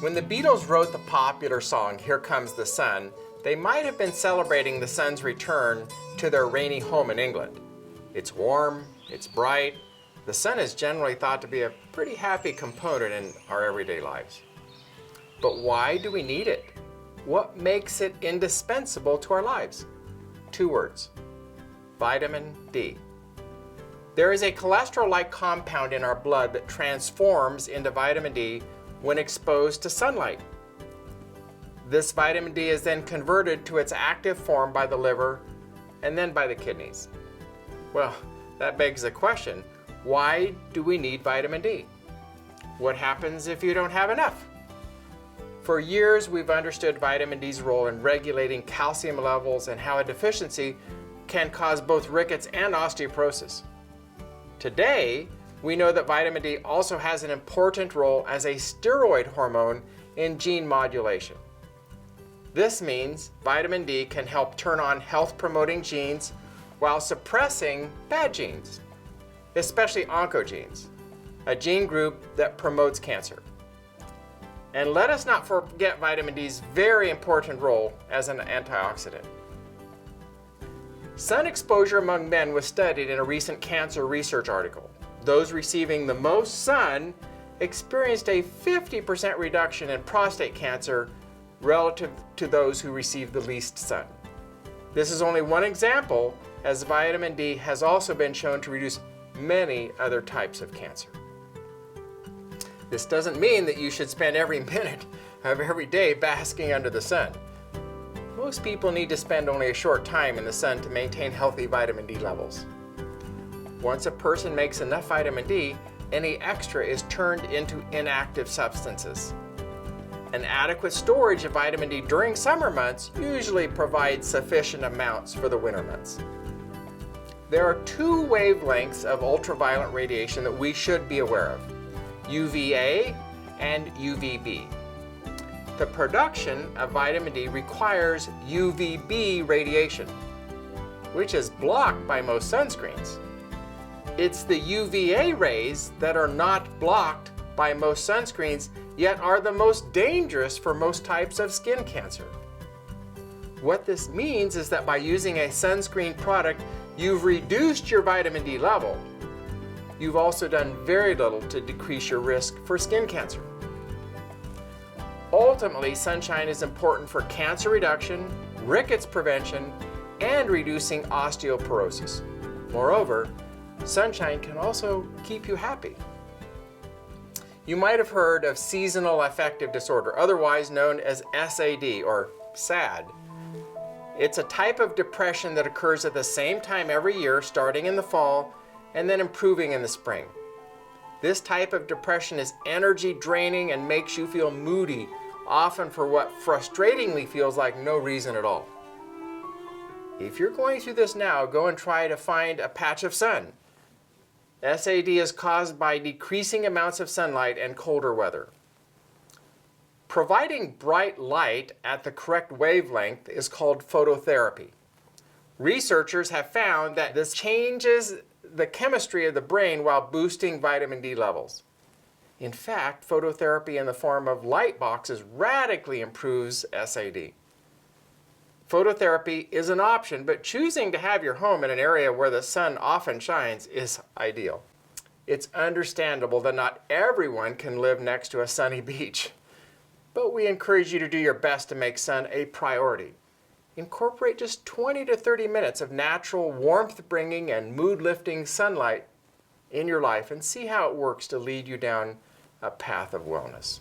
When the Beatles wrote the popular song, Here Comes the Sun, they might have been celebrating the sun's return to their rainy home in England. It's warm, it's bright. The sun is generally thought to be a pretty happy component in our everyday lives. But why do we need it? What makes it indispensable to our lives? 2 words: vitamin D. There is a cholesterol-like compound in our blood that transforms into vitamin D when exposed to sunlight. This vitamin D is then converted to its active form by the liver and then by the kidneys. Well, that begs the question, why do we need vitamin D? What happens if you don't have enough? For years, we've understood vitamin D's role in regulating calcium levels and how a deficiency can cause both rickets and osteoporosis. Today, we know that vitamin D also has an important role as a steroid hormone in gene modulation. This means vitamin D can help turn on health-promoting genes while suppressing bad genes, especially oncogenes, a gene group that promotes cancer. And let us not forget vitamin D's very important role as an antioxidant. Sun exposure among men was studied in a recent cancer research article. Those receiving the most sun experienced a 50% reduction in prostate cancer relative to those who received the least sun. This is only one example, as vitamin D has also been shown to reduce many other types of cancer. This doesn't mean that you should spend every minute of every day basking under the sun. Most people need to spend only a short time in the sun to maintain healthy vitamin D levels. Once a person makes enough vitamin D, any extra is turned into inactive substances. An adequate storage of vitamin D during summer months usually provides sufficient amounts for the winter months. There are 2 wavelengths of ultraviolet radiation that we should be aware of: UVA and UVB. The production of vitamin D requires UVB radiation, which is blocked by most sunscreens. It's the UVA rays that are not blocked by most sunscreens, yet are the most dangerous for most types of skin cancer. What this means is that by using a sunscreen product, you've reduced your vitamin D level. You've also done very little to decrease your risk for skin cancer. Ultimately, sunshine is important for cancer reduction, rickets prevention, and reducing osteoporosis. Moreover, sunshine can also keep you happy. You might have heard of seasonal affective disorder, otherwise known as SAD or SAD. It's a type of depression that occurs at the same time every year, starting in the fall and then improving in the spring. This type of depression is energy draining and makes you feel moody, often for what frustratingly feels like no reason at all. If you're going through this now, go and try to find a patch of sun. SAD is caused by decreasing amounts of sunlight and colder weather. Providing bright light at the correct wavelength is called phototherapy. Researchers have found that this changes the chemistry of the brain while boosting vitamin D levels. In fact, phototherapy in the form of light boxes radically improves SAD. Phototherapy is an option, but choosing to have your home in an area where the sun often shines is ideal. It's understandable that not everyone can live next to a sunny beach, but we encourage you to do your best to make sun a priority. Incorporate just 20 to 30 minutes of natural warmth-bringing and mood-lifting sunlight in your life and see how it works to lead you down a path of wellness.